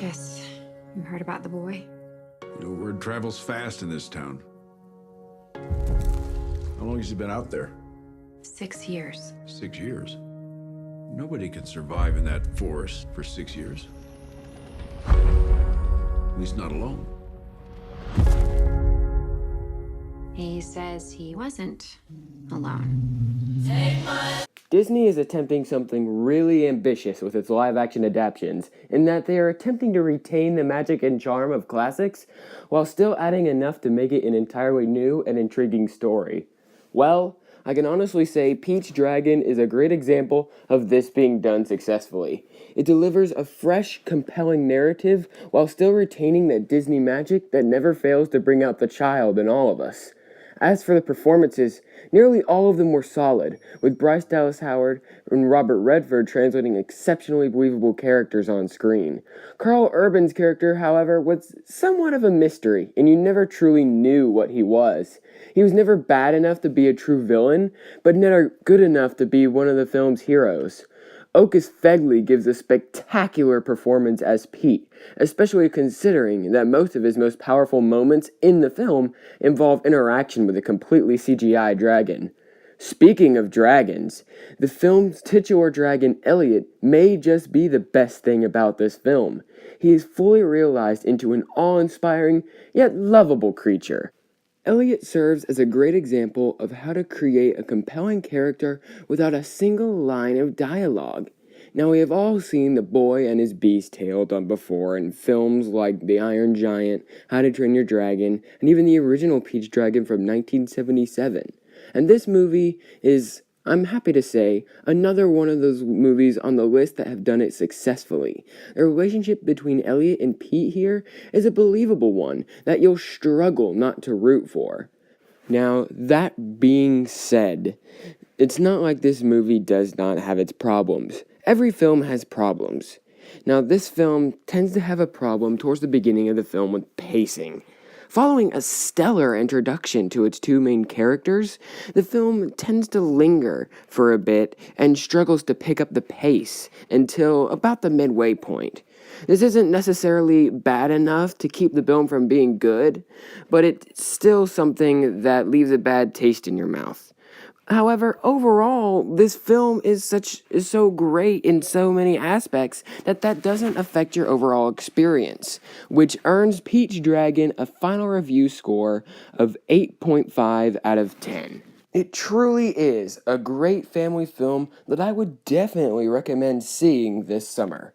Guess you heard about the boy? Word travels fast in this town. How long has he been out there? 6 years. 6 years? Nobody can survive in that forest for 6 years. At least not alone. He says he wasn't alone. Disney is attempting something really ambitious with its live-action adaptations, in that they are attempting to retain the magic and charm of classics, while still adding enough to make it an entirely new and intriguing story. Well, I can honestly say Pete's Dragon is a great example of this being done successfully. It delivers a fresh, compelling narrative, while still retaining that Disney magic that never fails to bring out the child in all of us. As for the performances, nearly all of them were solid, with Bryce Dallas Howard and Robert Redford translating exceptionally believable characters on screen. Karl Urban's character, however, was somewhat of a mystery, and you never truly knew what he was. He was never bad enough to be a true villain, but never good enough to be one of the film's heroes. Otis Fegley gives a spectacular performance as Pete, especially considering that most of his most powerful moments in the film involve interaction with a completely CGI dragon. Speaking of dragons, the film's titular dragon Elliot may just be the best thing about this film. He is fully realized into an awe-inspiring yet lovable creature. Elliot serves as a great example of how to create a compelling character without a single line of dialogue. Now, we have all seen The Boy and His Beast tale done before in films like The Iron Giant, How to Train Your Dragon, and even the original Pete's Dragon from 1977. And this movie is, I'm happy to say, another one of those movies on the list that have done it successfully. The relationship between Elliot and Pete here is a believable one that you'll struggle not to root for. Now, that being said, it's not like this movie does not have its problems. Every film has problems. Now, this film tends to have a problem towards the beginning of the film with pacing. Following a stellar introduction to its two main characters, the film tends to linger for a bit and struggles to pick up the pace until about the midway point. This isn't necessarily bad enough to keep the film from being good, but it's still something that leaves a bad taste in your mouth. However, overall, this film is so great in so many aspects that doesn't affect your overall experience, which earns Pete's Dragon a final review score of 8.5 out of 10. It truly is a great family film that I would definitely recommend seeing this summer.